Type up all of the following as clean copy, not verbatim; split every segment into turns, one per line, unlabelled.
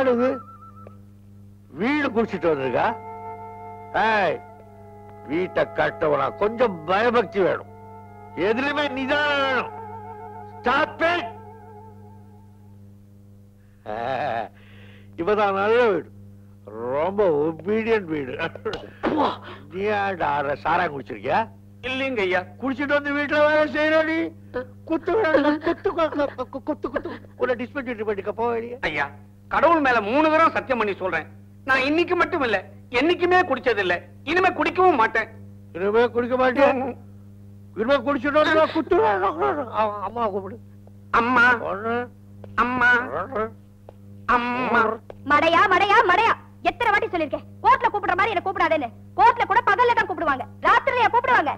என்னது வீடு குடிச்சிட்டு வந்திருக்கா? வீட்டை கட்டவனா கொஞ்சம் பயபக்தி வேணும், எதுலையுமே நிதானம் வேணும். இப்பதான் நல்ல வீடு, ரொம்ப ஒபீடியன்ட் வீடு. நீ சாரா குடிச்சிருக்கியா?
இல்லைங்க ஐயா.
குடிச்சிட்டு வந்து வீட்டுல வேலை செய்யறடி, குத்து குத்து குத்து குத்து உன்னை டிஸ்பென்சரி பண்ணிக்க போவேடிய.
ஐயா, கடவுள் மேல 3 தடவை சத்தியம் பண்ணி சொல்றேன், நான் இன்னைக்கு மட்டும் இல்ல என்னைக்குமே குடிச்சது இல்ல, இனிமே குடிக்கவும் மாட்டேன்.
இனிமே குடிக்க மாட்டேன்? இனிமே குடிச்சிட்டு குத்து. அம்மா கூப்பிடு.
அம்மா அம்மா அம்மா.
மடையா மடையா மடையா, எத்தனை வாட்டி சொல்லிருக்கேன் கோர்ட்ல கூப்பிடுற மாதிரி என்ன கூப்பிடாதேன்னு. கோர்ட்ல கூட பகல்ல தான் கூப்பிடுவாங்க, ராத்திரியா கூப்பிடுவாங்க.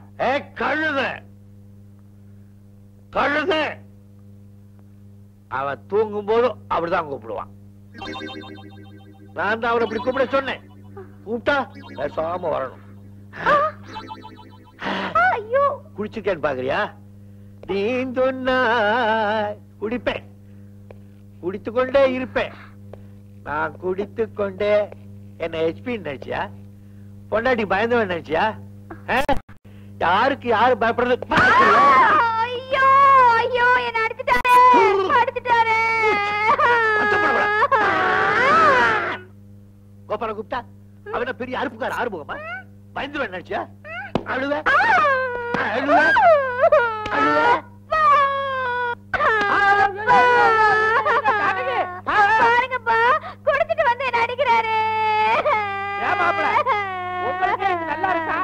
கழுத கழுத, அவன் தூங்கும் போதும் அப்படிதான் கூப்பிடுவான். நான் தான் அவரை இப்படி கூப்பிட சொன்னேன், கூப்பிட்டா பேசாம வரணும்.
ஐயோ,
குடிச்சிருக்கேன்னு பாக்குறியா? நீ சொன்ன குடிப்பேன், குடித்துக்கொண்டே இருப்பேன். நான் குடித்துக்கொண்டே என்ன ஹெச்பி நினைச்சியா? பொண்டாட்டி பயந்தவன் நினைச்சியா? யாருக்கு யாரு பயப்படுறது?
ஐயோ ஐயோ, என்ன அடிச்சிட்டாரே அடிச்சிட்டாரே.
கோபால குப்தா அவன பெரிய அறுப்புக்கார ஆறுமுகமா? பயந்துவன் நினைச்சியா? அழுவ அழுவ அழுவ.
பாருங்கப்பா, குடிச்சிட்டு வந்து என்ன அடிக்கிறாரு.
நல்லா இருக்கா?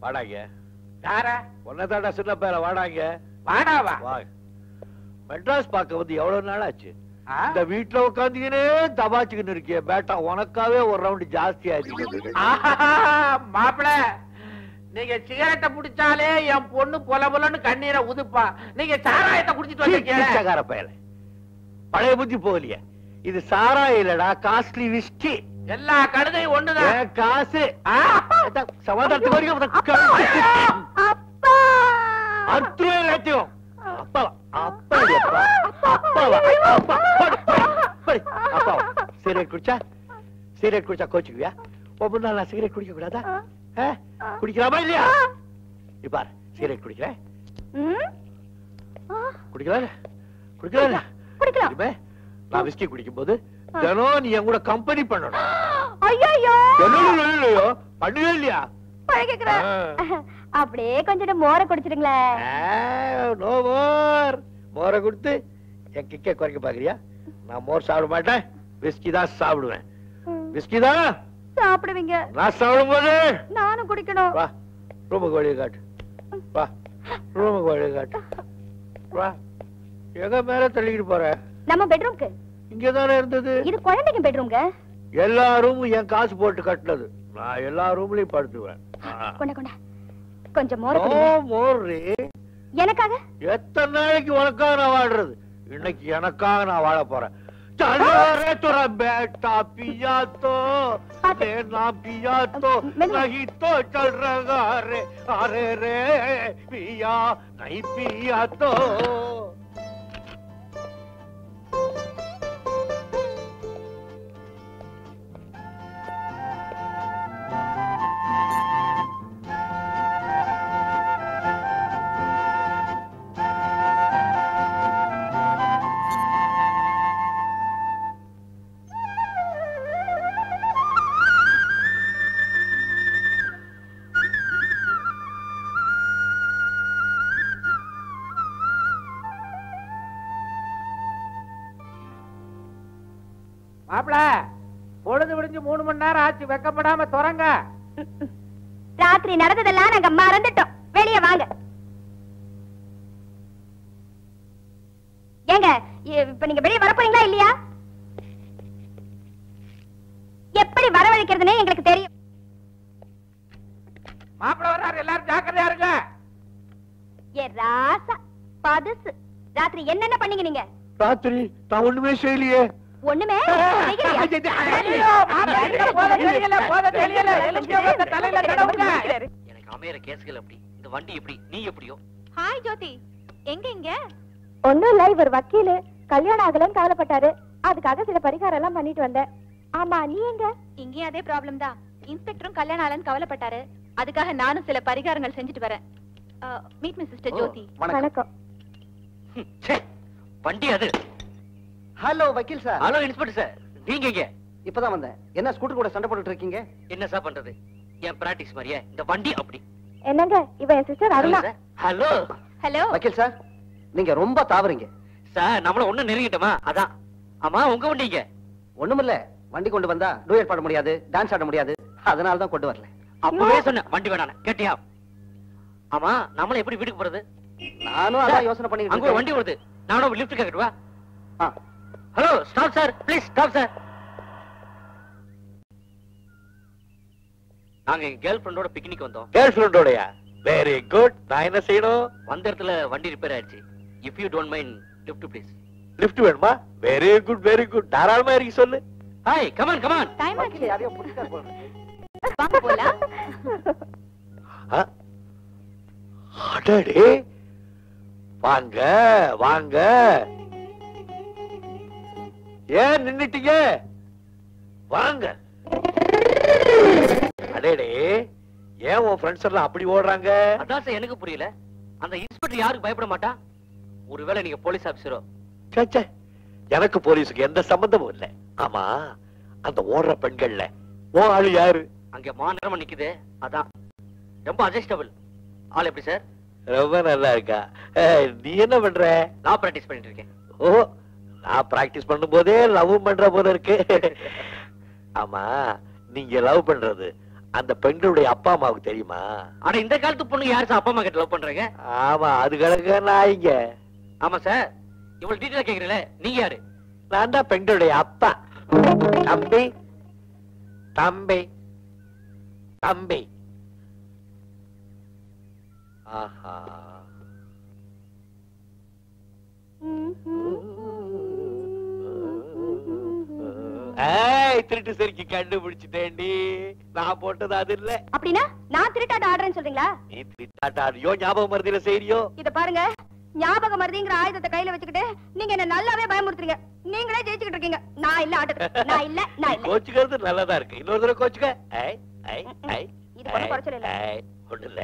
வாடாங்க.
யாரா?
ஒன்னதாடா சின்ன பேர. வாடாங்க.
வாடாவா?
மெட்ராஸ் பார்க்க வந்து எவ்வளவு நாள் ஆச்சு? இந்த வீட்டுல உட்காந்துக்கினே தபாச்சுக்கின்னு இருக்கிய பேட்டா, உனக்காவே ஒரு ரவுண்ட் ஜாஸ்தி ஆயிடுச்சு.
மாப்பிள, நீங்க சிகரெட்டை புடிச்சாலே என் பொண்ணு பொல பொலன்னு கண்ணீரை உதுப்பா. நீங்க சாராயத்தை குடிச்சிட்டு
வந்திருக்கீங்க. பயல பழைய புத்தி போகலையே. இது சாராயம் இல்லடா, காஸ்ட்லி விஸ்கி.
எல்லா கழுதையும் ஒண்ணுதான்.
காசு சமாதானத்துக்கு எல்லாத்தையும் அப்பாவா அப்பாவா அப்பாவா அப்பாவா. சிகரெட் குடிச்சா சிகரெட் குடிச்சா கோச்சுக்குவியா? ஒவ்வொரு நாள் நான் சிகரெட் குடிக்க கூடாதா? குடிக்கலாமா இல்லையா? இப்ப சிகரெட் குடிக்கிறேன். குடிக்கல குடிக்கல குடிக்கலாம். நான் விஸ்கி குடிக்கும் போது தினம் நீ என் கூட கம்பெனி பண்ணணும். ஐயோ பண்ணுவே இல்லையா?
அப்படியே கொஞ்சம் மோரை குடிச்சிடுங்களேன்.
No more. மோரை கொடுத்து என் கிக்க குறைக்க பாக்குறியா? நான் மோர் சாப்பிட மாட்டேன், விஸ்கி தான் சாப்பிடுவேன். விஸ்கி தான்
சாப்பிடுவீங்க,
நான் சாப்பிடும் போது
நானும் குடிக்கணும்.
வா ரூமுக்கு வழியை காட்டு. வா ரூமுக்கு வழியை காட்டு. வா. எங்க மேல தள்ளிக்கிட்டு போற?
நம்ம பெட்ரூம்க்கு.
இங்கதானே இருந்தது.
இது குழந்தைங்க பெட்ரூம்ங்க.
எல்லா ரூமும் என் காசு போட்டு கட்டினது. நான் எல்லா ரூம்லயும் படுத்துவேன்.
கொண்ட கொண்ட கொஞ்சம் மோர்.
மோர்
எனக்காக?
எத்தனை நாளைக்கு உனக்காக நான் வாழ்றது? இன்னைக்கு எனக்காக நான் வாழ போறேன். तोरा बेटा पिया तो देना पिया तो नहीं तो चल रहा रे, अरे रे पिया नहीं पिया तो.
மாப்பிள, பொழுது விடிஞ்சு 3 மணி நேரம் ஆச்சு, வெக்கப்படாம துறங்க.
ராத்திரி நடந்ததெல்லாம் நாங்க மறந்துட்டோம், வெளியே வாங்க. ஏங்க இப்ப நீங்க வெளியே வரப்போறீங்களா இல்லையா? எப்படி வரவழைக்கிறதுனே எங்களுக்கு தெரியும்.
மாப்பிள வர்றாரு, எல்லாரும் ஜாக்கிரதையா இருங்க.
ஏ ராசா பதுசு, ராத்திரி என்னென்ன பண்ணீங்க நீங்க?
ராத்திரி நான் ஒண்ணுமே செய்யலையே.
ஒண்ணுமே
எனக்கு
அமையற கேஸ்கள் அப்படி, இந்த வண்டி எப்படி, நீ எப்படியோ.
ஹாய் ஜோதி, எங்க இங்க? ஒண்ணும் இல்ல, இவர் வக்கீலு கல்யாணம் ஆகலன்னு கவலைப்பட்டாரு. அதுக்காக சில பரிகாரம் எல்லாம் பண்ணிட்டு வந்தேன். ஆமா, நீ எங்க? இங்கேயும் அதே ப்ராப்ளம் தான். இன்ஸ்பெக்டரும் கல்யாணம் ஆலன்னு கவலைப்பட்டாரு. அதுக்காக நானும் சில பரிகாரங்கள் செஞ்சுட்டு வரேன். மீட் மீ சிஸ்டர் ஜோதி. வணக்கம்.
வண்டி அது.
ஹலோ வக்கீல் சார்.
ஹலோ இன்ஸ்பெக்டர் சார், நீங்க இங்க?
இப்பதான் வந்தேன். என்ன ஸ்கூட்டர் கூட சண்டை போட்டுட்டு இருக்கீங்க?
என்ன சார் பண்றது, என் பிராக்டிஸ் மாதிரியே இந்த வண்டி அப்படி.
என்னங்க, இவ என் சிஸ்டர் அருணா.
ஹலோ
ஹலோ
வக்கீல் சார், நீங்க ரொம்ப தாவறீங்க
சார். நம்மள ஒண்ணு நெருங்கிட்டோமா, அதான். ஆமா, உங்க வண்டிங்க?
ஒண்ணுமில்ல, வண்டி கொண்டு வந்தா டூயட் பாட முடியாது, டான்ஸ் ஆட முடியாது, அதனால தான் கொண்டு வரல.
அப்பவே சொன்ன வண்டி வேணாம், கேட்டியா? ஆமா, நம்மள எப்படி வீட்டுக்கு போறது?
நானும் அதான் யோசனை பண்ணிட்டு
அங்க ஒரு வண்டி வருது, நானும் லிஃப்ட் கேக்கட்டுவா? Hello, stop sir, please stop sir. நாங்க எங்க கேர்ள் ஃப்ரெண்டோட பிக்னிக் வந்தோம்.
கேர்ள் ஃப்ரெண்டோடயா? Very good. நான் என்ன செய்யணும்?
வந்த இடத்துல வண்டி ரிப்பேர் ஆயிடுச்சு. If you don't mind, lift please.
Lift வேணுமா? Very good very good. தாராளமா இறக்கி சொல்லு.
Hi, come on come on.
Time ஆச்சு.
யாரையோ புடிச்சா போல.
வாங்க போலாம்.
அடடே, வாங்க வாங்க. ஏன் நின்னுட்டீங்க? வாங்க. அடேடே, ஏன் உன் ஃப்ரெண்ட்ஸ் எல்லாம் அப்படி ஓடுறாங்க?
அதான் சார் எனக்கு புரியல. அந்த இன்ஸ்பெக்டர் யாருக்கு பயப்பட மாட்டா? ஒருவேளை நீங்க போலீஸ் ஆபீசரோ?
சே, எனக்கு போலீஸுக்கு எந்த சம்பந்தமும் இல்ல. ஆமா, அந்த ஓடுற பெண்கள்ல ஓ ஆளு யாரு?
அங்க மாநிலமா நிக்குது, அதான். ரொம்ப அட்ஜஸ்டபிள். ஆள் எப்படி சார்?
ரொம்ப நல்லா இருக்கா. நீ என்ன பண்ற?
நான் பிராக்டிஸ் பண்ணிட்டு இருக்கேன்.
ஓ, நான் பிராக்டிஸ் பண்ணும் போதே லவ் பண்ற போல இருக்கு. ஆமா, நீங்க லவ் பண்றது அந்த பெண்களுடைய அப்பா அம்மாவுக்கு தெரியுமா?
ஆனா இந்த காலத்து பொண்ணு யார் சார் அப்பா அம்மா கிட்ட லவ் பண்றீங்க?
ஆமா, அது கணக்கு நான் இங்க.
ஆமா சார், இவ்வளவு டீட்டெயிலா கேக்குறீங்களே, நீங்க யாரு?
நான் தான் பெண்களுடைய அப்பா. தம்பி தம்பி தம்பி. ஆஹா, திருட்டு சரிக்கு கண்டுபிடிச்சிட்டேன்டி. நான் போட்டது அது இல்ல.
அப்படின்னா நான் திருட்டாட்ட ஆடுறேன்னு சொல்றீங்களா?
நீ திருட்டாட்டாடியோ ஞாபகம் மருதியில செய்யறியோ?
இத பாருங்க, ஞாபக மருதிங்கிற ஆயுதத்தை கையில வச்சுக்கிட்டு நீங்க என்ன நல்லாவே பயமுறுத்துறீங்க. நீங்களே ஜெயிச்சுக்கிட்டு இருக்கீங்க. நான் இல்ல ஆட்டத்துக்கு. நான் இல்ல.
கோச்சுக்கிறது நல்லதா இருக்கு. இன்னொரு தடவை கோச்சுக்க.
இது ஒண்ணும் குறைச்சல் இல்ல.
ஒண்ணு இல்ல,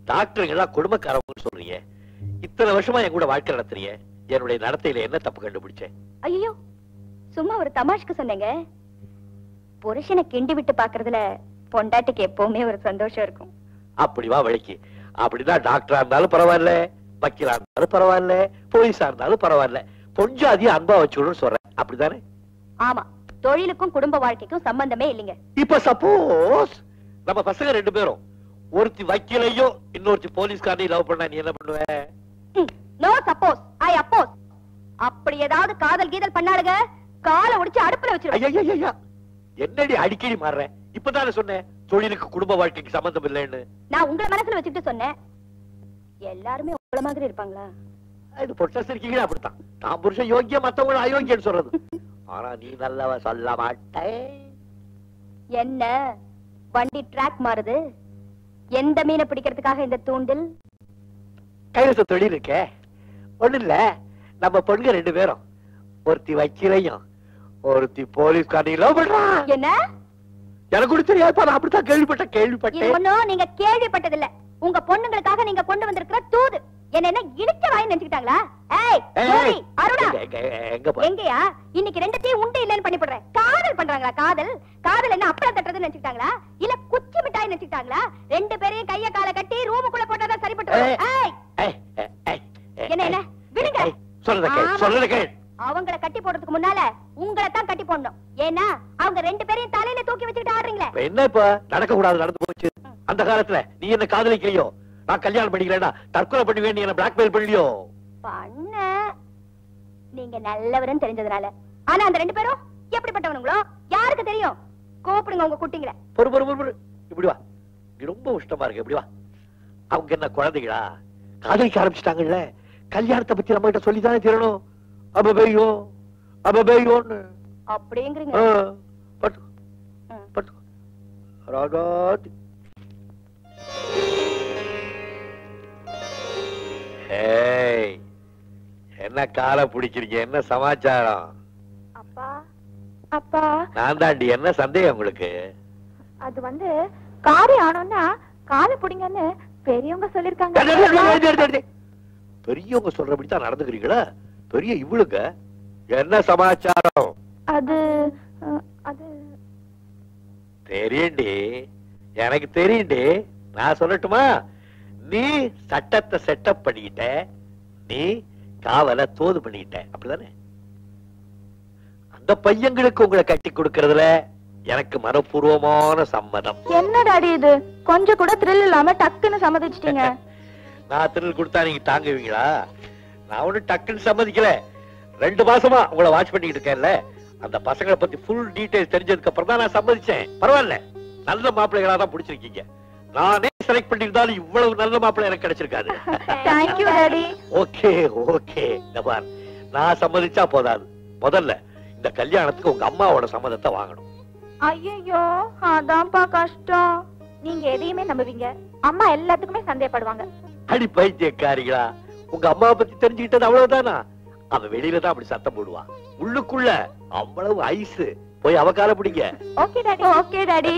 டாக்டருங்க எல்லாம் குடும்பக்காரவங்க சொல்றீங்க. இத்தனை வருஷமா என் கூட வாழ்க்கை நடத்துறீங்க. என்னுடைய நடத்தையில என்ன தப்பு கண்டுபிடிச்சேன்?
ஐயோ, சும்மா ஒரு தமாஷ்க்கு சொன்னேங்க. புருஷனை கிண்டி விட்டு பாக்குறதுல பொண்டாட்டிக்கு எப்பவுமே ஒரு சந்தோஷம் இருக்கும்.
அப்படி வா வழிக்கு. அப்படிதான் டாக்டரா இருந்தாலும் பரவாயில்ல, வக்கீலா இருந்தாலும் பரவாயில்ல, போலீஸா இருந்தாலும் பரவாயில்ல, பொஞ்சாதியும் அன்பா வச்சுக்கணும்னு சொல்றேன். அப்படிதானே?
ஆமா, தொழிலுக்கும் குடும்ப வாழ்க்கைக்கும் சம்பந்தமே இல்லைங்க.
இப்ப சப்போஸ் நம்ம பசங்க ரெண்டு பேரும் ஒருத்தி வக்கீலையும் இன்னொருத்தி போலீஸ்காரையும் லவ் பண்ணா நீ என்ன பண்ணுவ?
நோ சப்போஸ், ஐ அப்போஸ். அப்படி ஏதாவது காதல் கீதல் பண்ணாளுங்க, காலை ஒடிச்சு அடுப்புல வச்சிருவேன்.
ஐயா, என்னடி அடிக்கடி மாறுறேன்? இப்பதானே சொன்னேன் தொழிலுக்கு குடும்ப வாழ்க்கைக்கு சம்பந்தம் இல்லைன்னு.
நான் உங்களை மனசுல வச்சுட்டு சொன்னேன். எல்லாருமே உங்கள மாதிரி இருப்பாங்களா?
இது பொட்டஸ் இருக்கீங்களா? அப்படித்தான் நான் புருஷன் யோக்கியம், மத்தவங்க அயோக்கியன்னு சொல்றது. ஆனா நீ நல்லவ சொல்ல மாட்டேன்.
என்ன வண்டி ட்ராக் மாறுது? எந்த மீனை பிடிக்கிறதுக்காக இந்த தூண்டில்?
கைவச தொழில் இருக்கே. ஒண்ணு இல்ல, நம்ம பொண்ணுங்க ரெண்டு பேரும் ஒருத்தி வக்கீலையும் ஒருத்தி போலீஸ்காரையும் லவ் பண்றான்.
என்ன?
எனக்கு கூட தெரியாது, நான் அப்படித்தான்
இது
கேள்விப்பட்டேன்.
ஒண்ணும் நீங்க கேள்விப்பட்டதில்ல. உங்க பொண்ணுங்களுக்காக நீங்க கொண்டு வந்திருக்கிற தூது. என்ன இழுச்ச வாய் நினைச்சுக்கிட்டாங்களா? ஏய் ஜோதி, அருணா, எங்கயா? இன்னைக்கு ரெண்டுத்தையும் உண்டு இல்லன்னு பண்ணி போடுறேன். காதல் பண்றாங்களா? காதல் காதல் என்ன அப்பளம் தட்டுறதுன்னு நினைச்சுக்கிட்டாங்களா? இல்ல குச்சி மிட்டாய் நினைச்சுக்கிட்டாங்களா? ரெண்டு பேரையும் கைய கால கட்டி ரூமுக்குள்ள போட்டாதான் சரிப்பட்டு. என்ன விடுங்க.
சொல்றத கேள்.
அவங்கள கட்டி போடுறதுக்கு முன்னால உங்களை தான் கட்டி போடணும். ஏன்னா அவங்க ரெண்டு பேரையும் தலையில தூக்கி வச்சுக்கிட்டு ஆடுறீங்களே.
என்ன இப்ப நடக்க கூடாது நடந்து போச்சு. அந்த காலத்துல நீ என்ன காதலிக்கலையோ, நான் கல்யாணம் பண்ணிக்கிறேன்னா தற்கொலை பண்ணுவேன், நீ என்ன பிளாக்மெயில் பண்ணலையோ?
பண்ண நீங்க நல்லவருன்னு தெரிஞ்சதுனால. ஆனா அந்த ரெண்டு பேரும் எப்படிப்பட்டவனுங்களோ யாருக்கு தெரியும்? கூப்பிடுங்க உங்க குட்டிங்கள.
பொறு இப்படி வா. நீ ரொம்ப உஷ்டமா இருக்கு, இப்படி வா. அவங்க என்ன குழந்தைகளா? காதலிக்க ஆரம்பிச்சிட்டாங்கல்ல, கல்யாணத்தை பத்தி நம்ம கிட்ட சொல்லிதானே தீரணும். அபபேயோன்னு
அப்படிங்கிறீங்க.
பட்டு பட்டு ராகாதி. என்ன காலை பிடிக்கிறீங்க? என்ன சமாச்சாரம்? நான் தாண்டி, என்ன சந்தேகம் உங்களுக்கு?
அது வந்து காரியம் ஆனோம்னா காலை புடிங்கன்னு பெரியவங்க சொல்லிருக்காங்க.
பெரியவங்க சொல்றபடிதான் நடந்துக்கிறீங்களா? பெரிய இவளுங்க என்ன சமாச்சாரம்?
அது அது
தெரியுண்டி, எனக்கு தெரியுண்டி. நான் சொல்லட்டுமா? நீ சட்டத்தை செட்டப் பண்ணிக்கிட்ட, நீ காவலை தோது பண்ணிக்கிட்ட, அப்படிதானே? அந்த பையங்களுக்கு உங்களை கட்டி கொடுக்கறதுல எனக்கு மனப்பூர்வமான சம்மதம்.
என்ன டாடி இது? கொஞ்சம் கூட த்ரில் இல்லாம டக்குன்னு சம்மதிச்சிட்டீங்க.
நான் த்ரில் கொடுத்தா நீங்க தாங்குவீங்களா? நான் ஒண்ணு டக்குன்னு சம்மதிக்கல. 2 மாசமா உங்களை வாட்ச் பண்ணிட்டு இருக்கேன்ல, அந்த பசங்களை பத்தி ஃபுல் டீடைல்ஸ் தெரிஞ்சதுக்கு அப்புறம் தான் நான் சம்மதிச்சேன். பரவாயில்ல, நல்ல மாப்பிள்ளைகளா தான் பிடிச்சிருக்கீங்க. நானே செலக்ட் பண்ணிருந்தாலும் இவ்வளவு நல்ல மாப்பிள்ளை எனக்கு கிடைச்சிருக்காது.
Thank you daddy.
ஓகே ஓகே, நபார், நான் சம்மதிச்சா போதாது. முதல்ல இந்த கல்யாணத்துக்கு உங்க அம்மாவோட சம்மதத்தை வாங்கணும்.
ஐயோ, அதான்ப்பா கஷ்டம். நீங்க எதையுமே நம்புவீங்க, அம்மா எல்லாத்துக்குமே சந்தேகப்படுவாங்க.
அடி பைத்தியக்காரிகளா, உங்க அம்மாவை பத்தி தெரிஞ்சுக்கிட்டது அவ்வளவுதானா? அவ வெளியில தான் அப்படி சத்தம் போடுவா, உள்ளுக்குள்ள அவ்வளவு ஐஸ். போய் அவ கால பிடிங்க.
Okay daddy. Okay daddy.